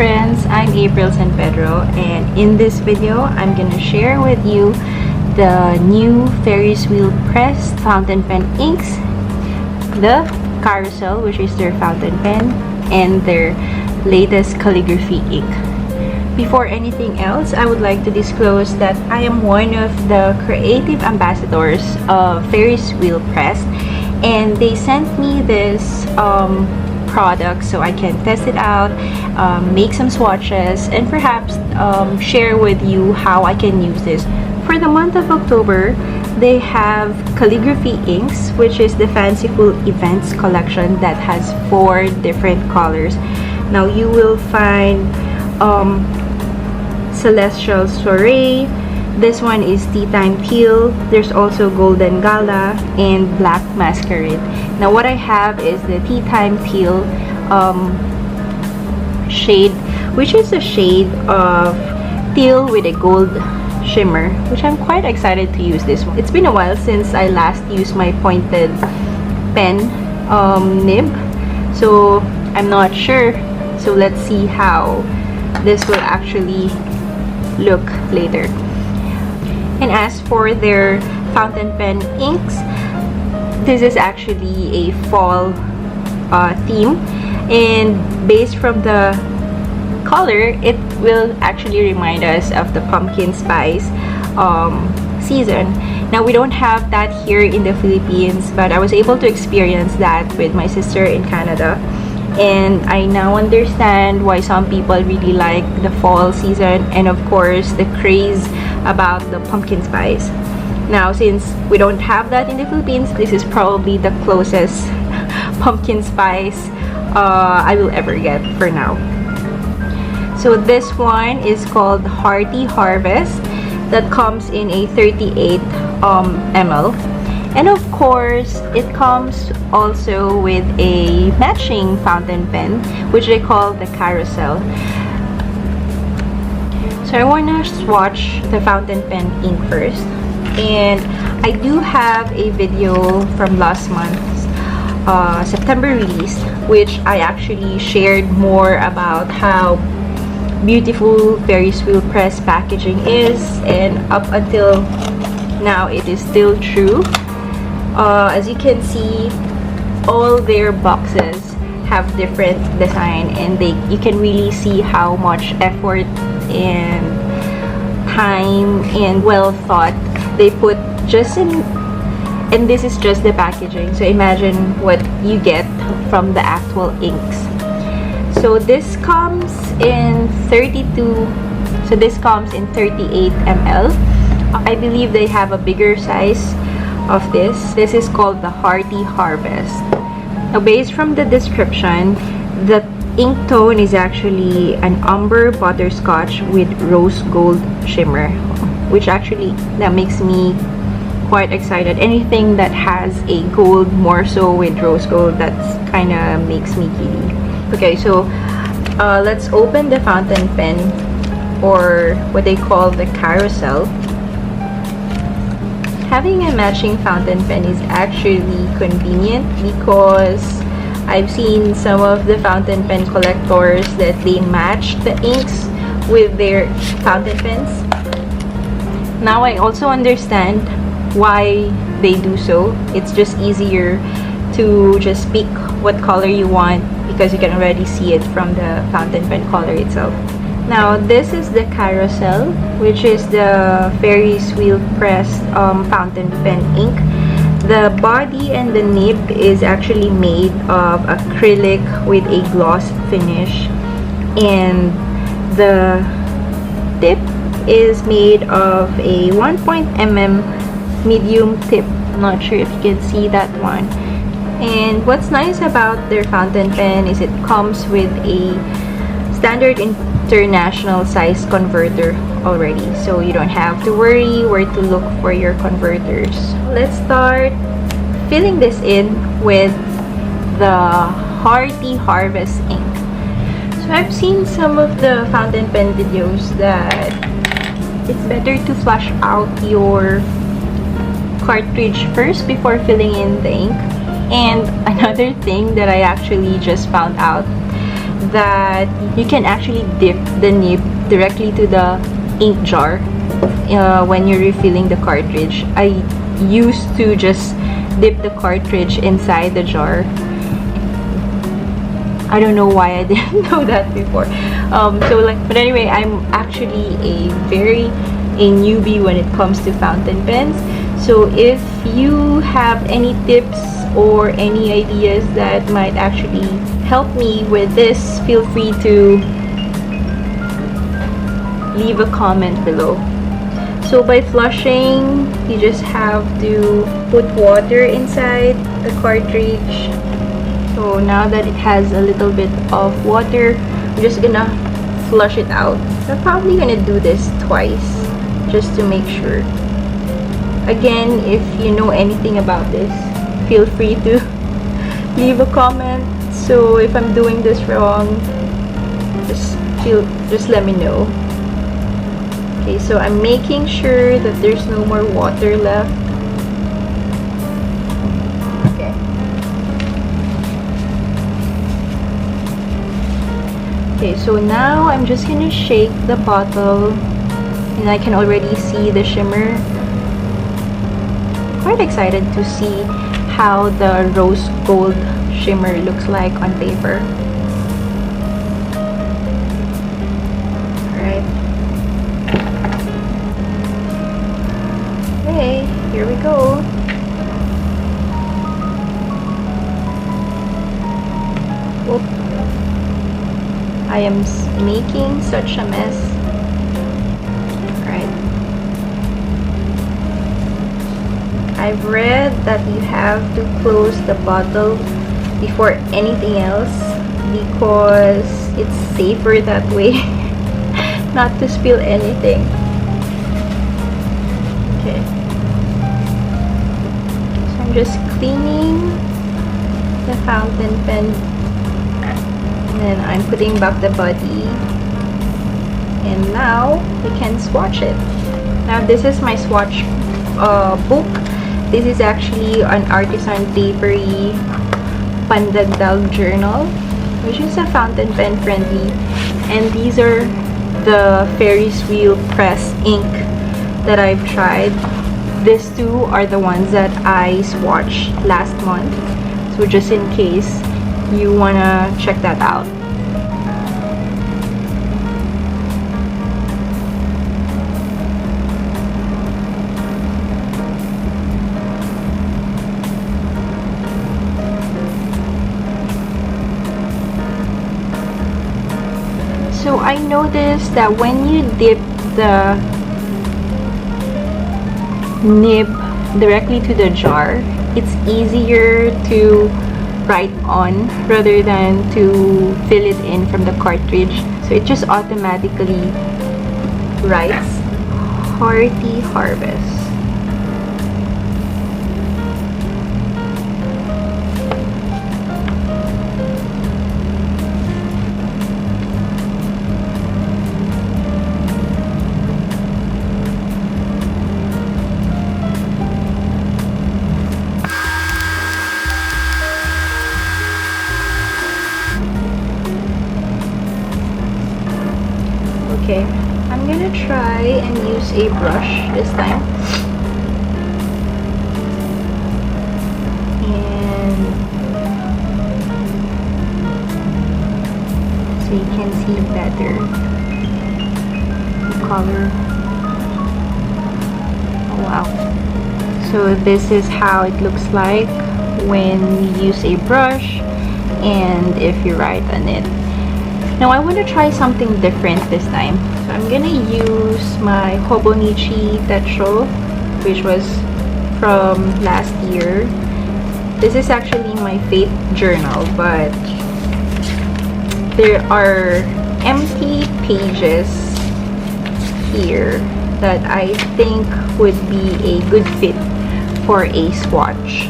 friends, I'm April San Pedro, and in this video I'm gonna share with you the new Ferris Wheel Press fountain pen inks, the Carousel, which is their fountain pen, and their latest calligraphy ink. Before anything else, I would like to disclose that I am one of the creative ambassadors of Ferris Wheel Press, and they sent me this product so I can test it out, make some swatches, and perhaps share with you how I can use this. For the month of October, they have calligraphy inks, which is the Fanciful Events collection that has 4 different colors. Now you will find Celestial Soiree, this one is Tea Time Teal, there's also Golden Gala, and Black Masquerade. Now what I have is the Tea Time Teal shade, which is a shade of teal with a gold shimmer, which I'm quite excited to use this one. It's been a while since I last used my pointed pen nib, so I'm not sure. So let's see how this will actually look later. And as for their fountain pen inks, this is actually a fall theme, and based from the color, it will actually remind us of the pumpkin spice season. Now we don't have that here in the Philippines, but I was able to experience that with my sister in Canada, and I now understand why some people really like the fall season, and of course the craze about the pumpkin spice. Now since we don't have that in the Philippines, this is probably the closest pumpkin spice I will ever get for now. So this one is called Hearty Harvest, that comes in a 38 ml, and of course it comes also with a matching fountain pen, which they call the Carousel. So I want to swatch the fountain pen ink first, and I do have a video from last month's September release, which I actually shared more about how beautiful Ferris Wheel Press packaging is, and up until now it is still true. As you can see, all their boxes have different design, and you can really see how much effort and time and well thought they put just in, and this is just the packaging, so imagine what you get from the actual inks. So this comes in 38 ml. I believe they have a bigger size of this. This is called the Hearty Harvest. Now based from the description, the ink tone is actually an umber butterscotch with rose gold shimmer, which actually that makes me quite excited. Anything that has a gold, more so with rose gold, that's kind of makes me giddy. Okay, so let's open the fountain pen, or what they call the Carousel. Having a matching fountain pen is actually convenient, because I've seen some of the fountain pen collectors that they match the inks with their fountain pens. Now I also understand why they do so. It's just easier to just pick what color you want, because you can already see it from the fountain pen color itself. Now this is the Carousel, which is the Ferris Wheel Press fountain pen ink. The body and the nib is actually made of acrylic with a gloss finish, and the tip is made of a 1 medium tip. I'm not sure if you can see that one. And what's nice about their fountain pen is it comes with a standard international size converter already, so you don't have to worry where to look for your converters. Let's start filling this in with the Hearty Harvest ink. So I've seen some of the fountain pen videos that it's better to flush out your cartridge first before filling in the ink. And another thing that I actually just found out that you can actually dip the nib directly to the ink jar when you're refilling the cartridge. I used to just dip the cartridge inside the jar. I don't know why I didn't know that before. But anyway, I'm actually a newbie when it comes to fountain pens. So if you have any tips or any ideas that might actually help me with this, feel free to leave a comment below. So by flushing, you just have to put water inside the cartridge. So now that it has a little bit of water, I'm just gonna flush it out. I'm probably gonna do this twice just to make sure. Again, if you know anything about this, feel free to leave a comment. So if I'm doing this wrong, just let me know. Okay, so I'm making sure that there's no more water left. Okay. Okay, so now I'm just gonna shake the bottle and I can already see the shimmer. Quite excited to see how the rose gold shimmer looks like on paper. Alright. Okay, here we go. Whoop. I am making such a mess. Alright. I've read that you have to close the bottle before anything else because it's safer that way not to spill anything. Okay. So I'm just cleaning the fountain pen. And then I'm putting back the body, and now we can swatch it. Now this is my swatch book. This is actually an Artisan Paperie Pandagdag journal, which is a fountain pen friendly, and these are the Ferris Wheel Press ink that I've tried. These two are the ones that I swatched last month, so just in case you wanna check that out. So I noticed that when you dip the nib directly to the jar, it's easier to write on rather than to fill it in from the cartridge. So it just automatically writes Hearty Harvest. Okay, I'm gonna try and use a brush this time. And so you can see better the color. Oh wow. So this is how it looks like when you use a brush and if you write on it. Now I want to try something different this time. So I'm gonna use my Hobonichi Tetro, which was from last year. This is actually my faith journal, but there are empty pages here that I think would be a good fit for a swatch.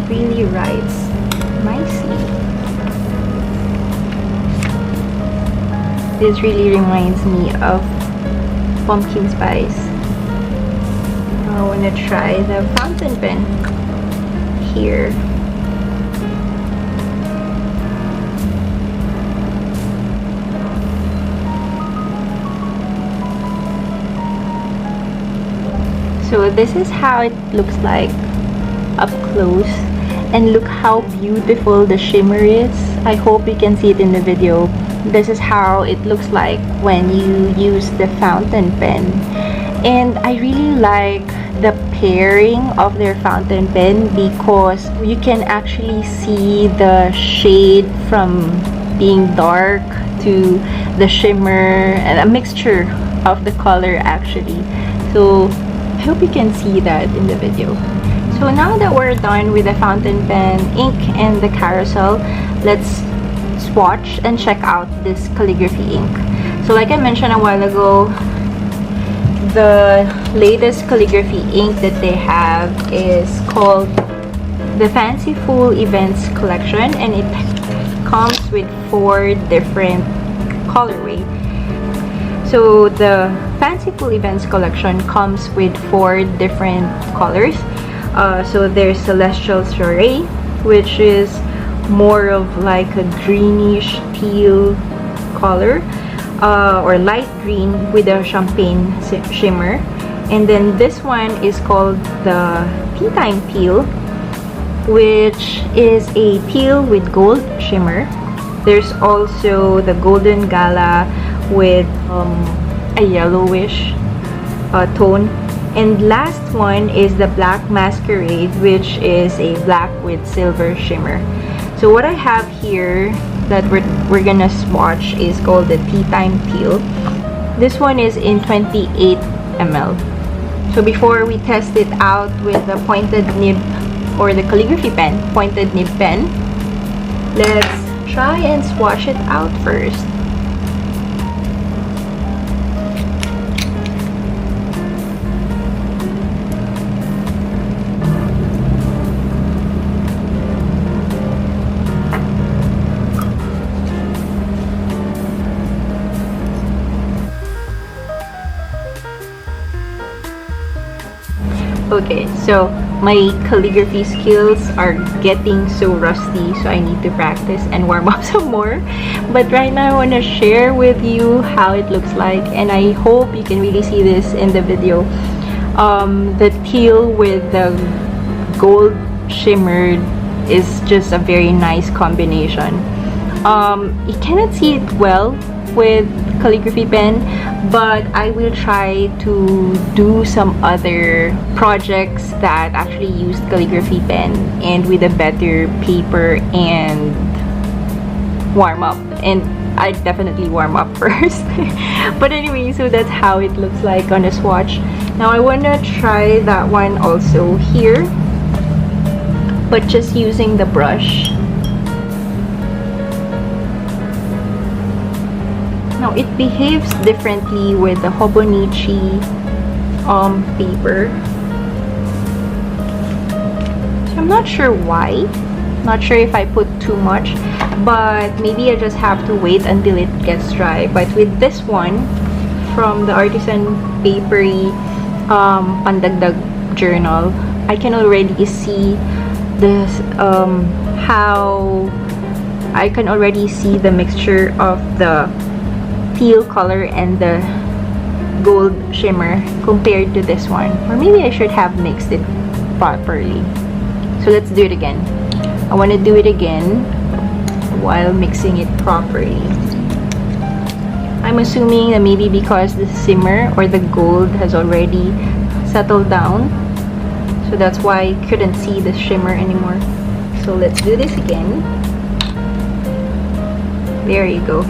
Really writes nicely. This really reminds me of pumpkin spice. I want to try the fountain pen here. So this is how it looks like up close, and look how beautiful the shimmer is. I hope you can see it in the video. This is how it looks like when you use the fountain pen, and I really like the pairing of their fountain pen because you can actually see the shade from being dark to the shimmer, and a mixture of the color actually. So I hope you can see that in the video. So now that we're done with the fountain pen, ink, and the carousel, let's swatch and check out this calligraphy ink. So like I mentioned a while ago, the latest calligraphy ink that they have is called the Fanciful Events collection, and it comes with 4 different colorways. So the Fanciful Events collection comes with 4 different colors. So there's Celestial Soiree, which is more of like a greenish teal color, or light green with a champagne shimmer. And then this one is called the Tea Time Teal, which is a teal with gold shimmer. There's also the Golden Gala with a yellowish tone, and last one is the Black Masquerade, which is a black with silver shimmer. So what I have here that we're gonna swatch is called the Tea Time Teal. This one is in 28 ml. So before we test it out with the pointed nib, or the calligraphy pen, pointed nib pen, let's try and swatch it out first. Okay, so my calligraphy skills are getting so rusty, so I need to practice and warm up some more. But right now I want to share with you how it looks like, and I hope you can really see this in the video. The teal with the gold shimmered is just a very nice combination. You cannot see it well with calligraphy pen, but I will try to do some other projects that actually use calligraphy pen and with a better paper and warm up. And I definitely warm up first. But anyway, so that's how it looks like on a swatch. Now I want to try that one also here, but just using the brush. Now it behaves differently with the Hobonichi paper. So I'm not sure why. Not sure if I put too much, but maybe I just have to wait until it gets dry. But with this one from the Artisan Paperie Pandagdag journal, I can already see this how I can already see the mixture of the teal color and the gold shimmer compared to this one. Or maybe I should have mixed it properly. So let's do it again. I want to do it again while mixing it properly. I'm assuming that maybe because the shimmer or the gold has already settled down, so that's why I couldn't see the shimmer anymore. So let's do this again. There you go.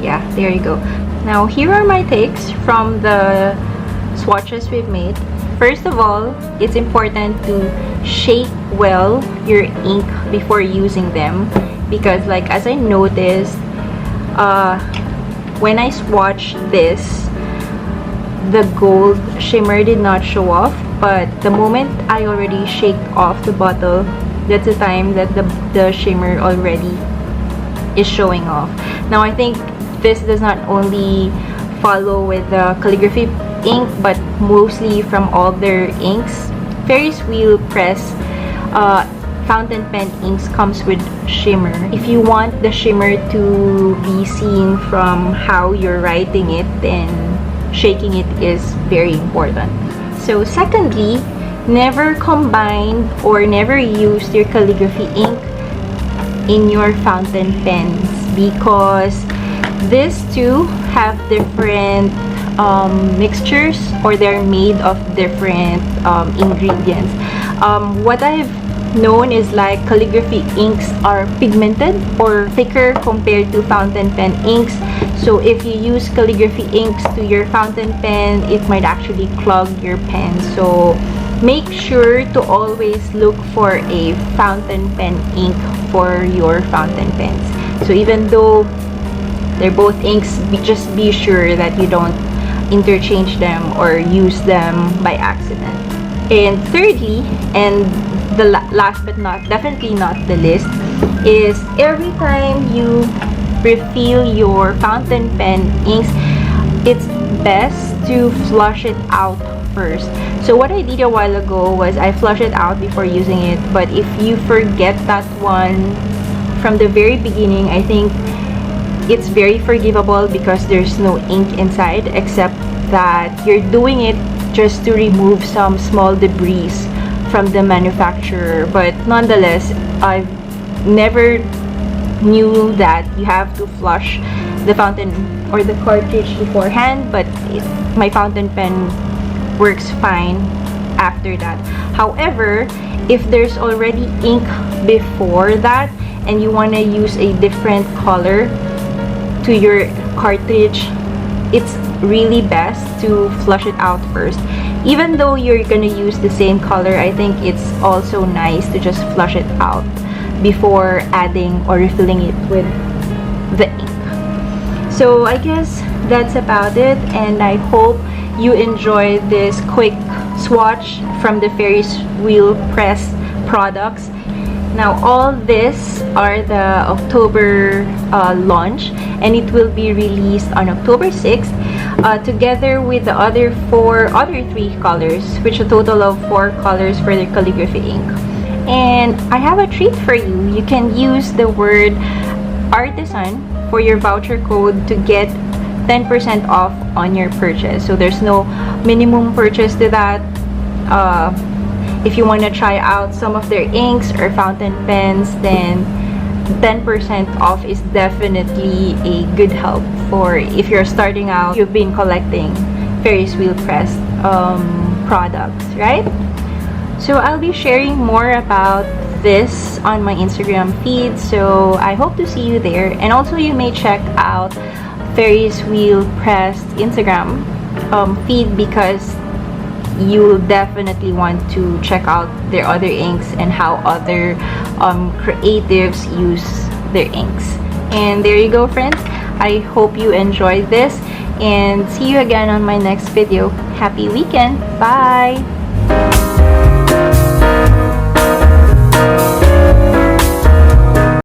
Yeah, there you go. Now here are my takes from the swatches we've made. First of all, it's important to shake well your ink before using them, because like as I noticed when I swatched this, the gold shimmer did not show off, but the moment I already shake off the bottle, that's the time that the shimmer already is showing off. Now I think this does not only follow with the calligraphy ink, but mostly from all their inks. Ferris Wheel Press fountain pen inks comes with shimmer. If you want the shimmer to be seen from how you're writing it, then shaking it is very important. So secondly, never combine or never use your calligraphy ink in your fountain pens, because these two have different mixtures, or they're made of different ingredients. What I've known is like calligraphy inks are pigmented or thicker compared to fountain pen inks. So if you use calligraphy inks to your fountain pen, it might actually clog your pen. So make sure to always look for a fountain pen ink for your fountain pens. So even though they're both inks, just be sure that you don't interchange them or use them by accident. And thirdly, and the last but definitely not the least, is every time you refill your fountain pen inks, it's best to flush it out first. So what I did a while ago was I flushed it out before using it, but if you forget that one from the very beginning, I think it's very forgivable because there's no ink inside, except that you're doing it just to remove some small debris from the manufacturer. But nonetheless, I've never knew that you have to flush the fountain or the cartridge beforehand, but my fountain pen works fine after that. However, if there's already ink before that and you want to use a different color to your cartridge, it's really best to flush it out first. Even though you're gonna use the same color, I think it's also nice to just flush it out before adding or refilling it with the ink. So I guess that's about it, and I hope you enjoyed this quick swatch from the Ferris Wheel Press products. Now all this are the October launch, and it will be released on October 6th together with the other three colors, which a total of 4 colors for the calligraphy ink. And I have a treat for you. You can use the word artisan for your voucher code to get 10% off on your purchase. So there's no minimum purchase to that. If you want to try out some of their inks or fountain pens, then 10% off is definitely a good help for if you're starting out, you've been collecting Ferris Wheel Press products, right? So I'll be sharing more about this on my Instagram feed, so I hope to see you there. And also you may check out Ferris Wheel Press Instagram feed, because you'll definitely want to check out their other inks and how other creatives use their inks. And there you go, friends. I hope you enjoyed this, and see you again on my next video. Happy weekend. Bye.